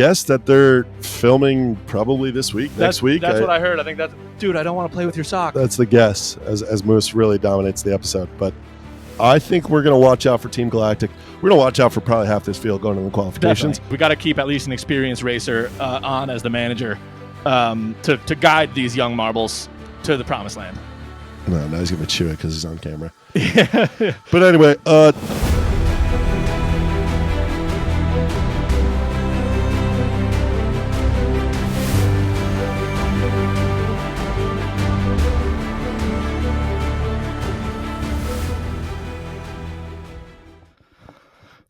Guess that they're filming probably this week, next week. That's what I heard. I think that's, dude, I don't want to play with your sock. That's the guess as Moose really dominates the episode. But I think we're going to watch out for Team Galactic. We're going to watch out for probably half this field going to the qualifications. Definitely. We got to keep at least an experienced racer on as the manager to guide these young marbles to the promised land. No, now he's going to chew it because he's on camera. Yeah. But anyway,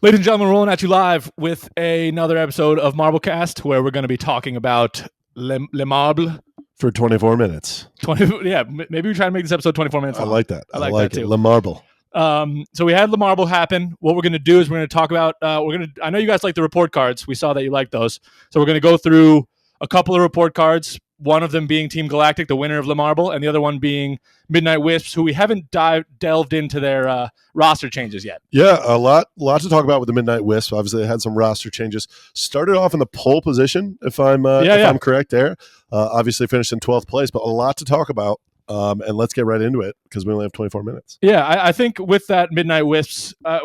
ladies and gentlemen, rolling at you live with another episode of MarbleCast, where we're going to be talking about LeMarble for 24 minutes. Maybe we try to make this episode 24 minutes long. I like that. I like that it. too. LeMarble. So we had LeMarble happen. What we're going to do is we're going to talk about. I know you guys like the report cards. We saw that you like those. So we're going to go through a couple of report cards. One of them being Team Galactic, the winner of LeMarble, and the other one being Midnight Wisps, who we haven't delved into their roster changes yet. Yeah, a lot to talk about with the Midnight Wisps. Obviously, they had some roster changes. Started off in the pole position, if I'm correct there. Obviously, finished in 12th place, but a lot to talk about. And let's get right into it because we only have 24 minutes. Yeah, I think with that Midnight Wisps, I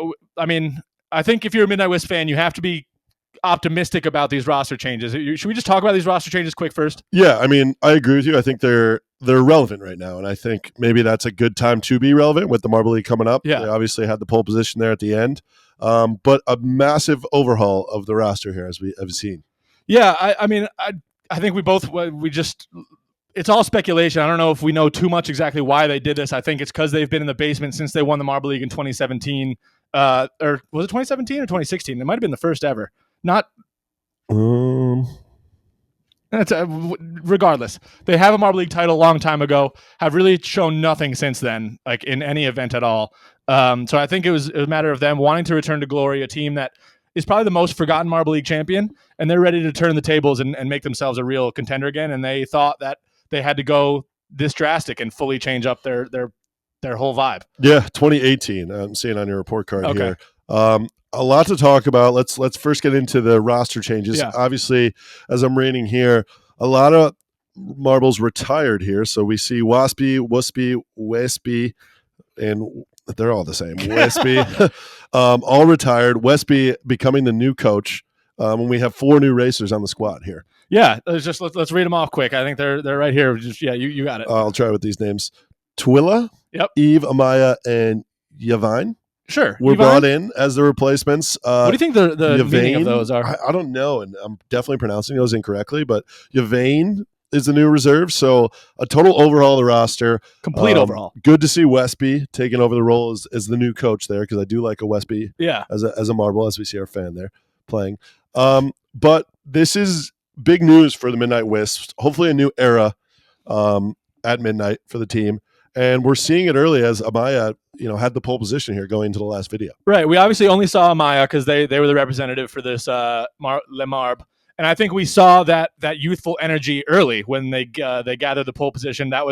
think if you're a Midnight Wisp fan, you have to be optimistic about these roster changes. Should we just talk about these roster changes quick first? Yeah, I mean, I agree with you. I think they're relevant right now, and I think maybe that's a good time to be relevant with the Marble League coming up. Yeah. They obviously had the pole position there at the end, but a massive overhaul of the roster here as we have seen. Yeah, I think it's all speculation. I don't know if we know too much exactly why they did this. I think it's because they've been in the basement since they won the Marble League in 2017. Or was it 2017 or 2016? It might have been the first ever. Regardless, they have a Marble League title a long time ago, have really shown nothing since then, like in any event at all. So I think it was a matter of them wanting to return to glory, a team that is probably the most forgotten Marble League champion, and they're ready to turn the tables and make themselves a real contender again. And they thought that they had to go this drastic and fully change up their whole vibe. Yeah, 2018. I'm seeing on your report card here. A lot to talk about. Let's first get into the roster changes. Yeah. Obviously, as I'm reading here, a lot of marbles retired here. So we see Wispy, and they're all the same. Wispy, all retired. Wispy becoming the new coach. And we have 4 new racers on the squad here. Yeah, let's read them off quick. I think they're right here. You got it. I'll try with these names. Twila, yep. Eve, Amaya, and Yavine. Sure. Were brought in as the replacements. What do you think the meaning of those are? I don't know, and I'm definitely pronouncing those incorrectly, but Yavine is the new reserve, so a total overhaul of the roster. Complete overhaul. Good to see Westby taking over the role as the new coach there, because I do like a Westby as a marble, as we see our fan there playing. But this is big news for the Midnight Wisps. Hopefully a new era at Midnight for the team. And we're seeing it early as Amaya, had the pole position here going into the last video. Right. We obviously only saw Amaya because they were the representative for this LeMarble. And I think we saw that youthful energy early when they gathered the pole position. That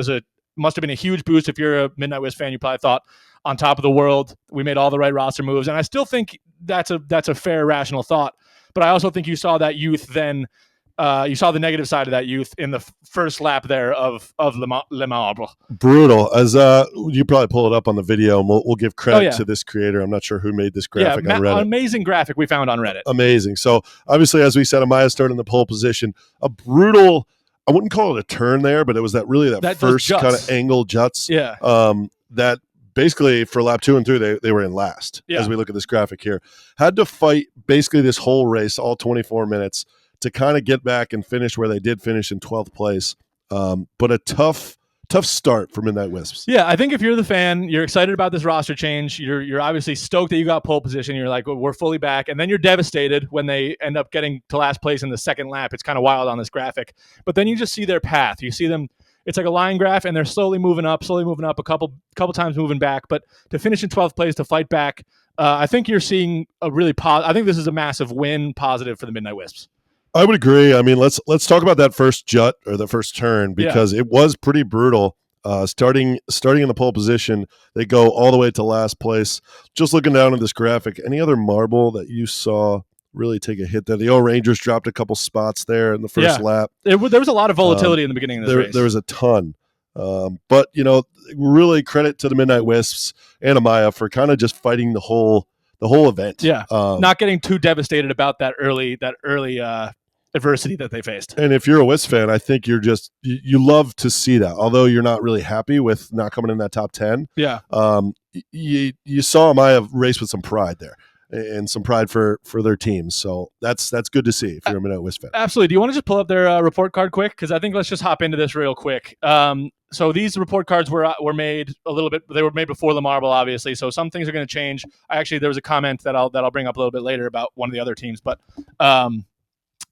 must have been a huge boost. If you're a Midnight Wisp fan, you probably thought on top of the world. We made all the right roster moves. And I still think that's a fair, rational thought. But I also think you saw that youth then. You saw the negative side of that youth in the first lap there of LeMarble. Brutal. As you probably pull it up on the video, and we'll give credit to this creator. I'm not sure who made this graphic on Reddit. Amazing graphic we found on Reddit. Amazing. So obviously, as we said, Amaya started in the pole position. A brutal, I wouldn't call it a turn there, but it was that first kind of angle juts. Yeah. That basically for lap 2 and 3, they were in last. As we look at this graphic here, had to fight basically this whole race, all 24 minutes. To kind of get back and finish where they did finish in 12th place. But a tough start for Midnight Wisps. Yeah, I think if you're the fan, you're excited about this roster change. You're obviously stoked that you got pole position. You're like, well, we're fully back. And then you're devastated when they end up getting to last place in the second lap. It's kind of wild on this graphic. But then you just see their path. You see them, it's like a line graph, and they're slowly moving up, a couple times moving back. But to finish in 12th place, to fight back, I think you're seeing a really I think this is a massive win positive for the Midnight Wisps. I would agree. I mean, let's talk about that first jut or the first turn because it was pretty brutal. Starting in the pole position, they go all the way to last place. Just looking down at this graphic, any other marble that you saw really take a hit there. The O Rangers dropped a couple spots there in the first lap. There was a lot of volatility in the beginning of this race. There was a ton. But, really credit to the Midnight Wisps and Amaya for kind of just fighting the whole event. Yeah, not getting too devastated about that early adversity that they faced. And if you're a Wisp fan, I think you love to see that. Although you're not really happy with not coming in that top 10. Yeah. You saw Amaya race with some pride there and some pride for their teams. So that's good to see if you're a Midnight Wisp fan. Absolutely. Do you want to just pull up their report card quick? Because I think let's just hop into this real quick. So these report cards were made a little bit. They were made before LeMarble, obviously. So some things are going to change. There was a comment that I'll bring up a little bit later about one of the other teams. But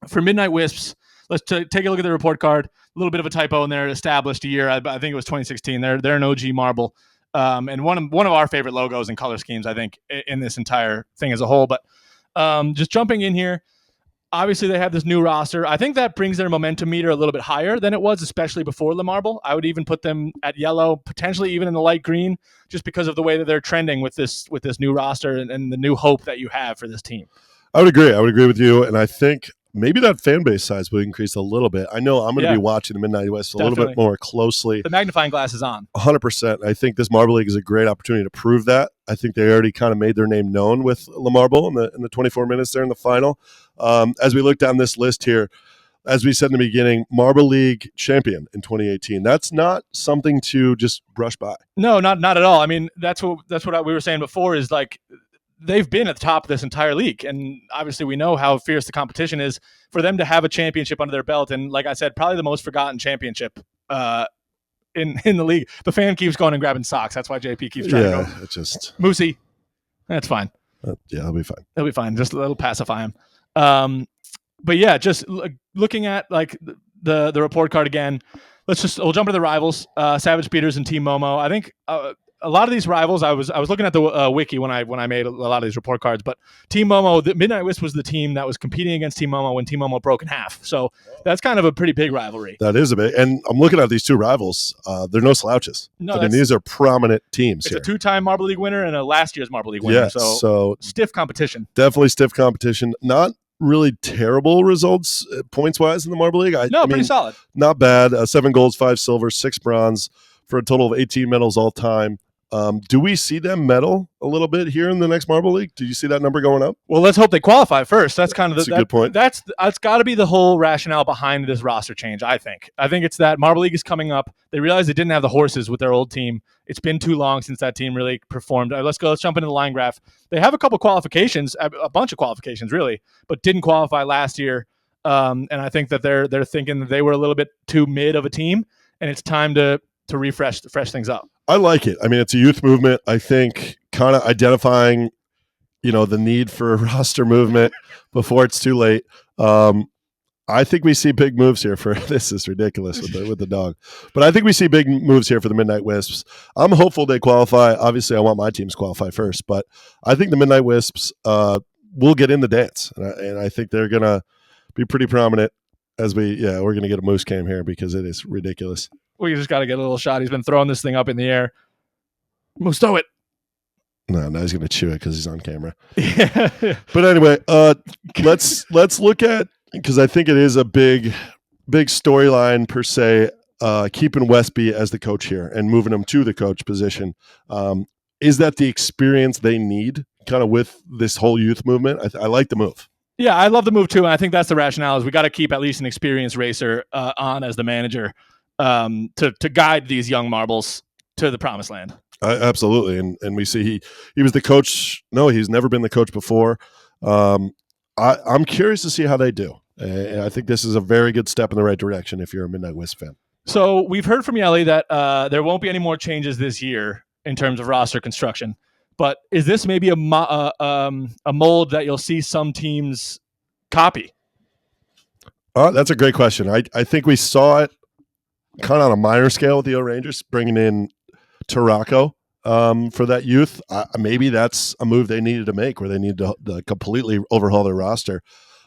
for Midnight Wisps, let's take a look at the report card. A little bit of a typo in there. Established a year. I think it was 2016. They're an OG Marble. And one of our favorite logos and color schemes, I think, in this entire thing as a whole. But just jumping in here, obviously they have this new roster. I think that brings their momentum meter a little bit higher than it was, especially before LeMarble. I would even put them at yellow, potentially even in the light green, just because of the way that they're trending with this new roster and the new hope that you have for this team. I would agree with you, and I think maybe that fan base size will increase a little bit. I know I'm going to be watching the Midnight Wisps a little bit more closely. The magnifying glass is on. 100%. I think this Marble League is a great opportunity to prove that. I think they already kind of made their name known with LeMarble in the 24 minutes there in the final. As we look down this list here, as we said in the beginning, Marble League champion in 2018. That's not something to just brush by. No, not at all. I mean, that's what we were saying before is like, they've been at the top of this entire league. And obviously we know how fierce the competition is. For them to have a championship under their belt, and like I said, probably the most forgotten championship in the league. The fan keeps going and grabbing socks. That's why JP keeps trying to go. It's just... Moosey. That's fine. He'll be fine. He'll be fine. Just a little pacify him. But yeah, just looking at like the report card again, we'll jump into the rivals, Savage Speeders and Team Momo. I think a lot of these rivals, I was looking at the wiki when I made a lot of these report cards, but Team Momo, the Midnight Wisp was the team that was competing against Team Momo when Team Momo broke in half. So that's kind of a pretty big rivalry. That is a big, and I'm looking at these two rivals. They're no slouches. No, I mean, these are prominent teams. It's a two-time Marble League winner and a last year's Marble League winner. Yeah, so stiff competition. Definitely stiff competition. Not really terrible results points-wise in the Marble League. Pretty solid. Not bad. 7 golds, 5 silver, 6 bronze for a total of 18 medals all time. Do we see them medal a little bit here in the next Marble League? Do you see that number going up? Well, let's hope they qualify first. That's kind of a good point. That's got to be the whole rationale behind this roster change, I think. I think it's that Marble League is coming up. They realized they didn't have the horses with their old team. It's been too long since that team really performed. Let's jump into the line graph. They have a couple qualifications, a bunch of qualifications really, but didn't qualify last year. And I think that they're thinking that they were a little bit too mid of a team, and it's time to refresh things up. I like it. I mean, it's a youth movement. I think kind of identifying, the need for a roster movement before it's too late. I think we see big moves here for this is ridiculous with the dog, but I think we see big moves here for the Midnight Wisps. I'm hopeful they qualify. Obviously, I want my teams to qualify first, but I think the Midnight Wisps will get in the dance, and I think they're gonna be pretty prominent as we're gonna get a moose cam here because it is ridiculous. We just got to get a little shot. He's been throwing this thing up in the air. Moose, throw it. No, now he's going to chew it because he's on camera. Yeah. But anyway, let's look at, because I think it is a big storyline per se, keeping Westby as the coach here and moving him to the coach position. Is that the experience they need kind of with this whole youth movement? I like the move. Yeah, I love the move too. And I think that's the rationale is we got to keep at least an experienced racer on as the manager. To guide these young marbles to the promised land. Absolutely. And we see he was the coach. No, he's never been the coach before. I'm curious to see how they do. And I think this is a very good step in the right direction if you're a Midnight Wisp fan. So we've heard from Yelly that there won't be any more changes this year in terms of roster construction. But is this maybe a mold that you'll see some teams copy? That's a great question. I think we saw it kind of on a minor scale with the O Rangers, bringing in Tarako for that youth. Maybe that's a move they needed to make where they need to completely overhaul their roster.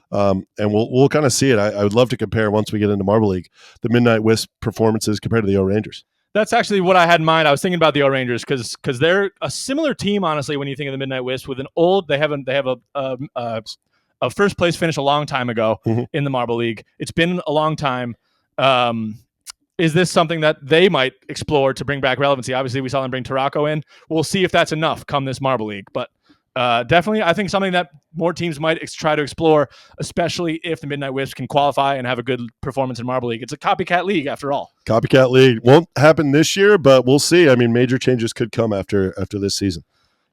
And we'll kind of see it. I would love to compare once we get into Marble League, the Midnight Wisp performances compared to the O Rangers. That's actually what I had in mind. I was thinking about the O Rangers because they're a similar team, honestly, when you think of the Midnight Wisp with an old, they have first place finish a long time ago in the Marble League. It's been a long time. Is this something that they might explore to bring back relevancy? Obviously, we saw them bring Tarako in. We'll see if that's enough come this Marble League. But definitely, I think something that more teams might try to explore, especially if the Midnight Wisps can qualify and have a good performance in Marble League. It's a copycat league, after all. Copycat league won't happen this year, but we'll see. I mean, major changes could come after this season.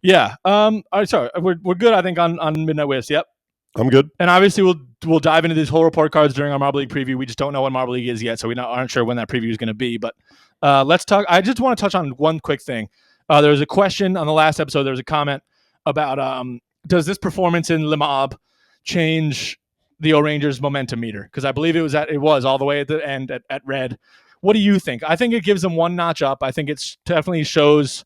Yeah. All right, sorry. We're good, I think, on Midnight Wisps. Yep. I'm good. And obviously, we'll dive into these whole report cards during our Marble League preview. We just don't know what Marble League is yet, so we aren't sure when that preview is going to be. But let's talk. I just want to touch on one quick thing. There was a question on the last episode. There was a comment about does this performance in LeMarble change the O'Rangers momentum meter? Because I believe it was all the way at the end at red. What do you think? I think it gives them one notch up. I think it definitely shows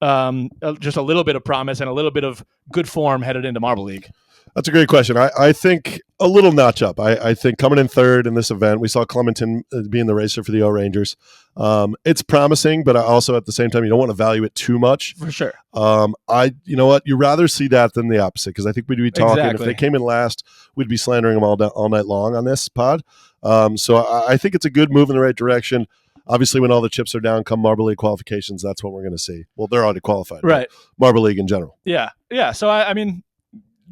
just a little bit of promise and a little bit of good form headed into Marble League. That's a great question. I think a little notch up. I think coming in third in this event, we saw Clementon being the racer for the O-Rangers. It's promising, but also at the same time, you don't want to value it too much. For sure. You know what? You'd rather see that than the opposite, because I think we'd be talking, if they came in last, we'd be slandering them all night long on this pod. So I think it's a good move in the right direction. Obviously, when all the chips are down, come Marble League qualifications, that's what we're going to see. Well, they're already qualified. Right. Marble League in general. Yeah. Yeah. So, I mean,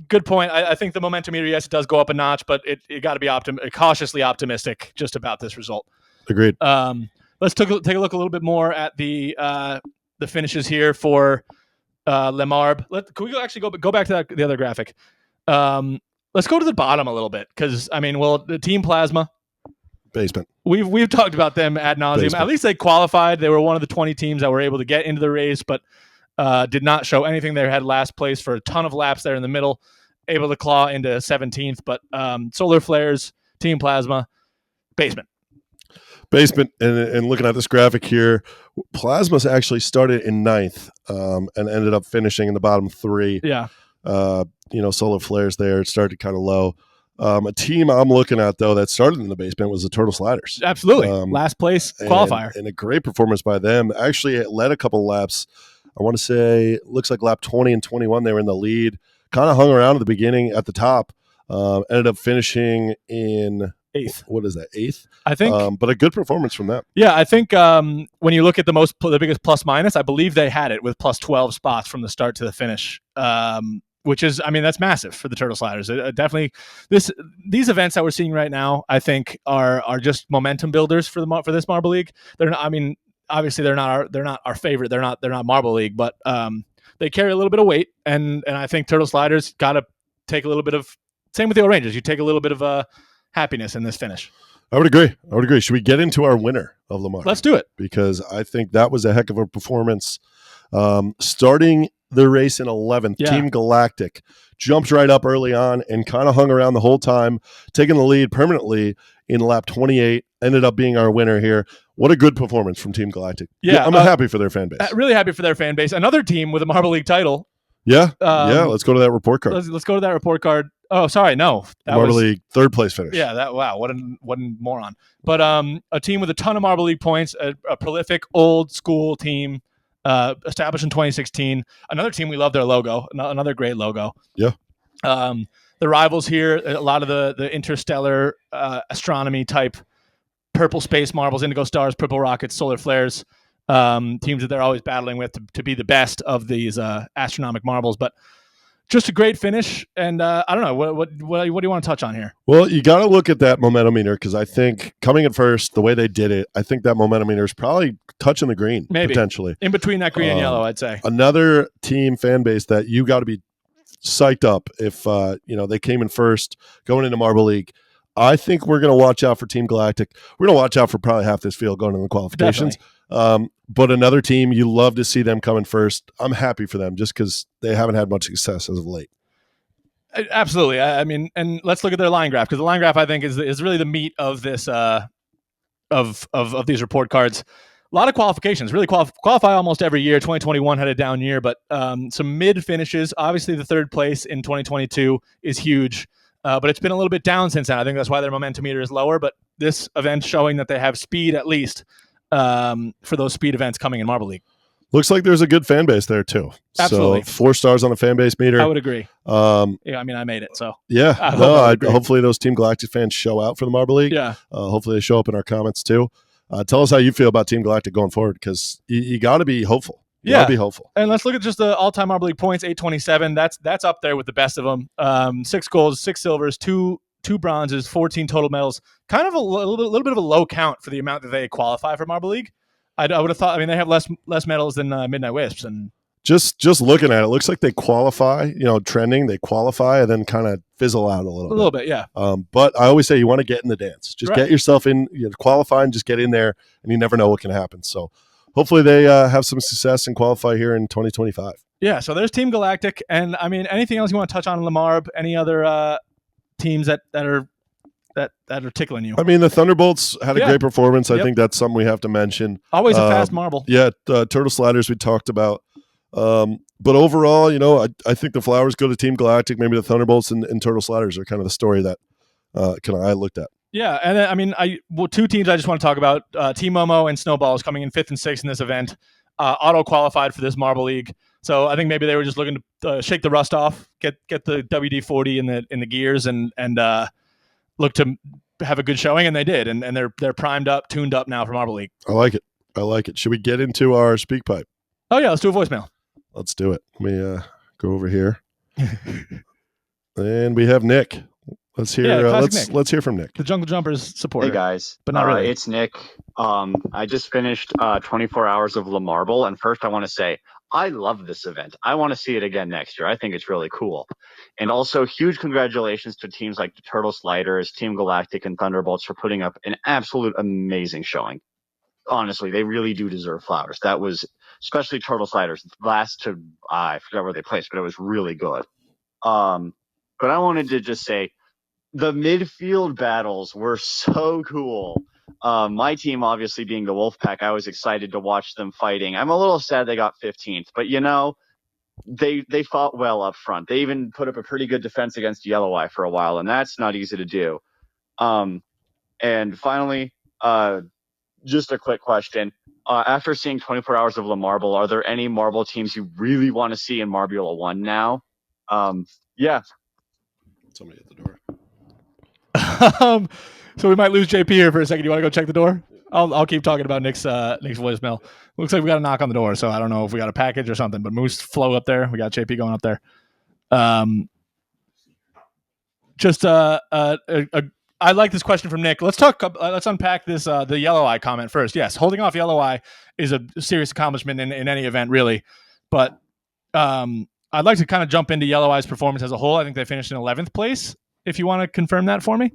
good point. I think the momentum meter, yes, it does go up a notch, but it got to be cautiously optimistic just about this result. Agreed. Let's take a look a little bit more at the finishes here for LeMarble. Can we go back to the other graphic? Let's go to the bottom a little bit, because the Team Plasma basement. We've talked about them ad nauseum. Basement. At least they qualified. They were one of the 20 teams that were able to get into the race, but did not show anything. They had last place for a ton of laps there in the middle, able to claw into 17th. But Solar Flares, Team Plasma, basement. And looking at this graphic here, Plasma's actually started in 9th and ended up finishing in the bottom 3. Yeah. Solar Flares there. It started kind of low. A team I'm looking at, though, that started in the basement was the Turtle Sliders. Absolutely. Last place qualifier. And a great performance by them. Actually, it led a couple laps. I want to say, looks like lap 20 and 21, they were in the lead. Kind of hung around at the beginning at the top. Ended up finishing in 8th. What is that, 8th? I think. But a good performance from them. Yeah, I think when you look at the biggest plus minus, I believe they had it with plus 12 spots from the start to the finish. Which is, that's massive for the Turtle Sliders. Definitely, these events that we're seeing right now, I think, are just momentum builders for this Marble League. They're not. Obviously, they're not our favorite. They're not Marble League, but they carry a little bit of weight, and I think Turtle Sliders got to take a little bit of. Same with the O'Rangers. You take a little bit of happiness in this finish. I would agree. Should we get into our winner of LeMarble? Let's do it, because I think that was a heck of a performance. Starting the race in 11th, Team Galactic jumped right up early on and kind of hung around the whole time, taking the lead permanently in lap 28, ended up being our winner here. What a good performance from Team Galactic. Yeah, I'm happy for their fan base. Really happy for their fan base. Another team with a Marble League title. Yeah, let's go to that report card. Let's go to that report card. Oh, sorry, no. Marble League, 3rd place finish. Yeah, wow, what a moron. But a team with a ton of Marble League points, a prolific old school team, established in 2016. Another team, we love their logo. Another great logo. Yeah. The rivals here, a lot of the interstellar astronomy type purple space marbles, indigo stars, purple rockets, solar flares, teams that they're always battling with to be the best of these astronomic marbles. But just a great finish. And I don't know, what do you want to touch on here? Well, you got to look at that momentum meter, because I think coming in first, the way they did it, I think that momentum meter is probably touching the green, maybe potentially. In between that green and yellow, I'd say. Another team fan base that you got to be psyched up if they came in first going into Marble League. I think we're going to watch out for Team Galactic. We're going to watch out for probably half this field going into the qualifications. But another team, you love to see them coming first. I'm happy for them just because they haven't had much success as of late. Absolutely. And let's look at their line graph, because the line graph, I think, is really the meat of this of these report cards. A lot of qualifications, really qualify almost every year. 2021 had a down year, but some mid finishes. Obviously, the 3rd place in 2022 is huge. But it's been a little bit down since then. I think that's why their momentum meter is lower. But this event showing that they have speed, at least, for those speed events coming in Marble League. Looks like there's a good fan base there too. Absolutely. So 4 stars on the fan base meter. I would agree. I mean, I made it, so. Yeah. Hopefully those Team Galactic fans show out for the Marble League. Yeah. Hopefully they show up in our comments too. Tell us how you feel about Team Galactic going forward, because you got to be hopeful. You gotta be hopeful. And let's look at just the all-time Marble League points, 827. That's up there with the best of them. 6 golds, 6 silvers, 2 bronzes, 14 total medals. Kind of a little bit of a low count for the amount that they qualify for Marble League. I would have thought. I mean, they have less medals than Midnight Wisps, and just looking at it, looks like they qualify. Trending, they qualify and then kind of fizzle out a little bit. Yeah. But I always say you want to get in the dance. Just get yourself in, qualify and just get in there, and you never know what can happen. So hopefully they have some success and qualify here in 2025. Yeah. So there's Team Galactic, and I mean, anything else you want to touch on LeMarble? Any other teams that are tickling you? I mean, the Thunderbolts had a great performance. I think that's something we have to mention. Always a fast marble. Yeah, Turtle Sliders we talked about. But overall, I think the flowers go to Team Galactic. Maybe the Thunderbolts and Turtle Sliders are kind of the story that I looked at. Yeah, and then, I mean, 2 teams I just want to talk about. Team Momo and Snowballs coming in 5th and 6th in this event. Auto-qualified for this Marble League. So I think maybe they were just looking to shake the rust off, get the WD-40 in the gears, and look to have a good showing, and they did. And they're primed up, tuned up now for Marble League. I like it. Should we get into our speak pipe? Oh, yeah, let's do a voicemail. Let's do it. Let me go over here. And we have Nick. Let's hear. Let's hear from Nick. The Jungle Jumpers supporter. Hey guys, but not really. It's Nick. I just finished 24 hours of LeMarble, and first I want to say I love this event. I want to see it again next year. I think it's really cool. And also, huge congratulations to teams like the Turtle Sliders, Team Galactic, and Thunderbolts for putting up an absolute amazing showing. Honestly, they really do deserve flowers. That was, especially Turtle Sliders, last to I forgot where they placed, but it was really good. But I wanted to just say, the midfield battles were so cool. My team, obviously being the Wolfpack, I was excited to watch them fighting. I'm a little sad they got 15th, but they fought well up front. They even put up a pretty good defense against Yellow Eye for a while, and that's not easy to do. And finally, just a quick question. After seeing 24 hours of LeMarble, are there any Marble teams you really want to see in Marbula 1 now? Yeah. Somebody at the door. So we might lose JP here for a second. You want to go check the door? I'll keep talking about Nick's voicemail. Looks like we got a knock on the door, so I don't know if we got a package or something. But Moose flow up there. We got JP going up there. I like this question from Nick. Let's unpack this. The Yellow Eye comment first. Yes, holding off Yellow Eye is a serious accomplishment in any event, really. But I'd like to kind of jump into Yellow Eye's performance as a whole. I think they finished in 11th place. If you want to confirm that for me.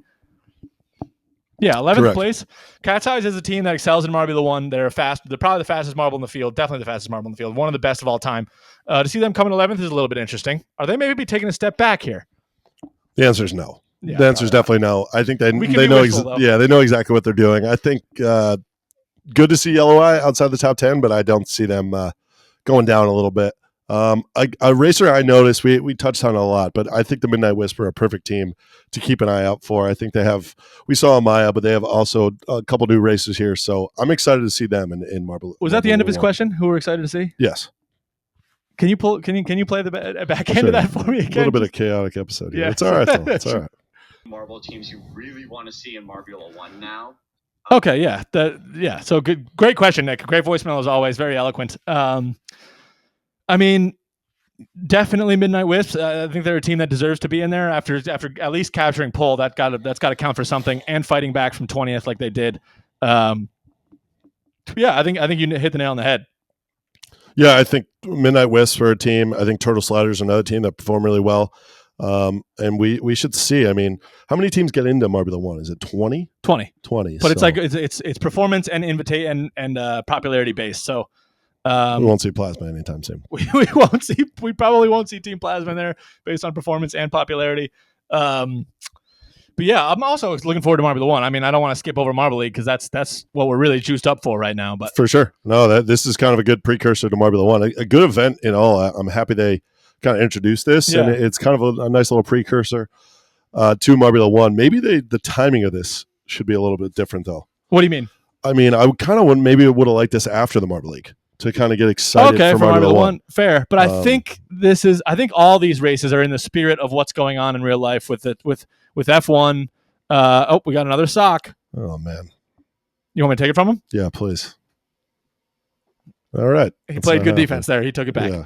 Yeah, 11th Correct. place. Cat's Eyes is a team that excels in Marbula 1. They're fast. They're probably the fastest marble in the field. Definitely the fastest marble in the field. One of the best of all time. To see them coming 11th is a little bit interesting. Are they maybe taking a step back here? The answer is no. Yeah, the answer is definitely no. I think they know they know exactly what they're doing. I think good to see Yellow Eye outside the top 10, but I don't see them going down a little bit. A racer I noticed, we touched on it a lot, but I think the Midnight Wisps are a perfect team to keep an eye out for. I think we saw Amaya, but they have also a couple new racers here, so I'm excited to see them in Marble. Was that the end of his question? Who we're excited to see? Yes. Can you play the back end of that for me again? A little bit of chaotic episode here. Yeah. It's all right, though. It's all right. Marble teams you really want to see in Marbula 1 now? Okay, yeah. So good, great question, Nick. Great voicemail as always. Very eloquent. I mean, definitely Midnight Wisps. I think they're a team that deserves to be in there after at least capturing pole. That's got to count for something, and fighting back from 20th like they did. Yeah, I think you hit the nail on the head. Yeah, I think Midnight Wisps are a team. I think Turtle Sliders are another team that perform really well. And we should see. I mean, how many teams get into Marbula 1? Is it 20? 20. But so. It's like it's performance and and popularity based. So we won't see Plasma anytime soon. We probably won't see Team Plasma in there based on performance and popularity. But yeah, I'm also looking forward to Marbula 1. I mean, I don't want to skip over Marble League because that's what we're really juiced up for right now. But for sure, no, this is kind of a good precursor to Marbula 1. A good event in all. I'm happy they kind of introduced this, and it's kind of a nice little precursor to Marbula 1. Maybe the timing of this should be a little bit different, though. What do you mean? I mean, I kind of maybe would have liked this after the Marble League. to kind of get excited for Formula One. Fair, but I think all these races are in the spirit of what's going on in real life with F1. We got another sock. Oh man, you want me to take it from him? Yeah, please. All right, he played good defense there. He took it back. Yeah.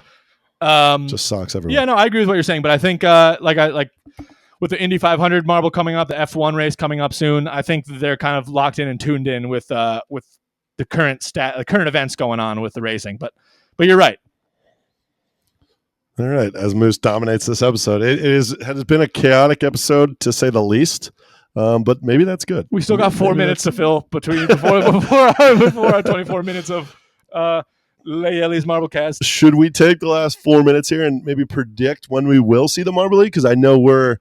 Just socks everywhere. Yeah, no, I agree with what you're saying, but I think with the Indy 500 Marble coming up, the F1 race coming up soon, I think they're kind of locked in and tuned in with the current events going on with the racing. But you're right. All right, as Moose dominates this episode, it has been a chaotic episode to say the least. But maybe that's good. We still got 4 minutes to fill before our 24 minutes of Layeli's Marblecast. Should we take the last 4 minutes here and maybe predict when we will see the Marble League? Because I know we're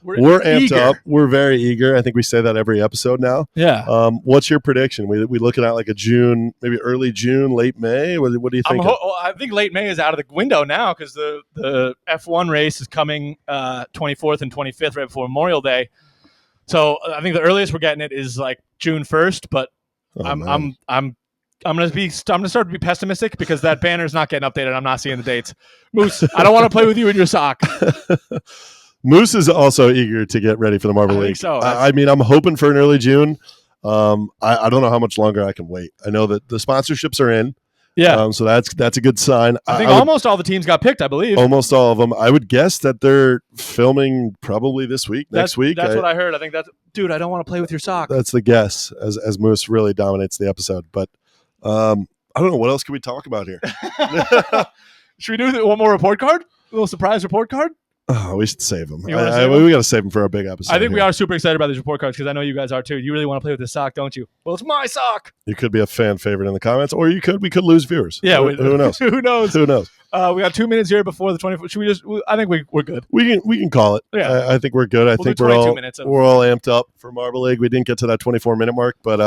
amped eager. up. We're very eager. I think we say that every episode now. Yeah. What's your prediction? We looking at like a June, maybe early June, late May? What do you think? I think late May is out of the window now because the F1 race is coming 24th and 25th right before Memorial Day. So I think the earliest we're getting it is like June 1st. But I'm gonna start to be pessimistic because that banner is not getting updated. I'm not seeing the dates. Moose, I don't want to play with you in your sock. Moose is also eager to get ready for the Marble League. So. I mean, I'm hoping for an early June. I don't know how much longer I can wait. I know that the sponsorships are in. Yeah. So that's a good sign. I think almost all the teams got picked, I believe. Almost all of them. I would guess that they're filming probably this week, next week. That's what I heard. I think dude, I don't want to play with your sock. That's the guess as Moose really dominates the episode. But I don't know. What else can we talk about here? Should we do one more report card? A little surprise report card? Oh, we should save them. We got to save them for our big episode. I think we are super excited about these report cards because I know you guys are too. You really want to play with this sock, don't you? Well, it's my sock. You could be a fan favorite in the comments, or we could lose viewers. Yeah, who knows? Who knows? Who knows? We got 2 minutes here before the 24. Should we just? I think we're good. We can call it. Yeah, I think we're good. I think we're all amped up for Marble League. We didn't get to that 24-minute mark, but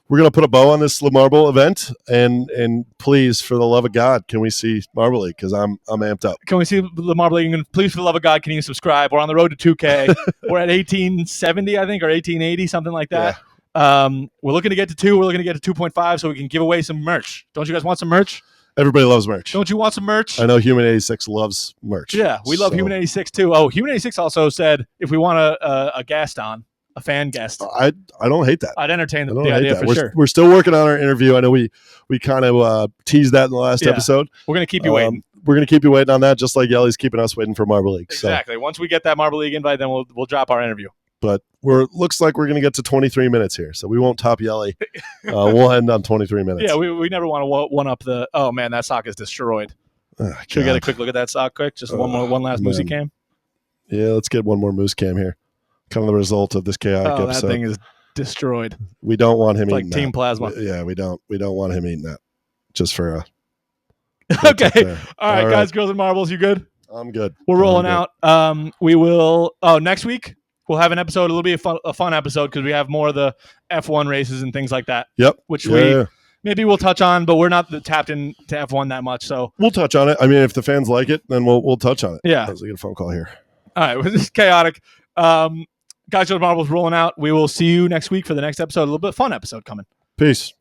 we're gonna put a bow on this LeMarble event, and please, for the love of God, can we see Marble League? Because I'm amped up. Can we see LeMarble League? And please, for the love of God, can you subscribe? We're on the road to 2K. We're at 1870, I think, or 1880, something like that. Yeah. We're looking to get to 2. We're looking to get to 2.5 so we can give away some merch. Don't you guys want some merch? Everybody loves merch. Don't you want some merch? I know Human 86 loves merch. Yeah, we love Human 86 too. Oh, Human 86 also said if we want a guest on. A fan guest. I don't hate that. I'd entertain the idea for sure. We're still working on our interview. I know we kind of teased that in the last episode. We're going to keep you waiting. We're going to keep you waiting on that, just like Yelly's keeping us waiting for Marble League. Exactly. So. Once we get that Marble League invite, then we'll drop our interview. But looks like we're going to get to 23 minutes here, so we won't top Yelly. We'll end on 23 minutes. Yeah, we never want to one up the. Oh man, that sock is destroyed. Should we get a quick look at that sock? Quick, just one last Moosey cam. Yeah, let's get one more Moose cam here. Kind of the result of this chaotic episode. That thing is destroyed. We don't want him eating like Team Plasma. Yeah, we don't want him eating that. Just for a okay. All right, guys, girls, and marbles, you good? I'm good. We're rolling out. We will. Next week we'll have an episode. It'll be a fun episode because we have more of the F1 races and things like that. Yep. Which maybe we'll touch on, but we're not tapped into F1 that much. So we'll touch on it. I mean, if the fans like it, then we'll touch on it. Yeah. Let's get a phone call here. All right, this is chaotic. Guys, Marbles rolling out. We will see you next week for the next episode. A little bit fun episode coming. Peace.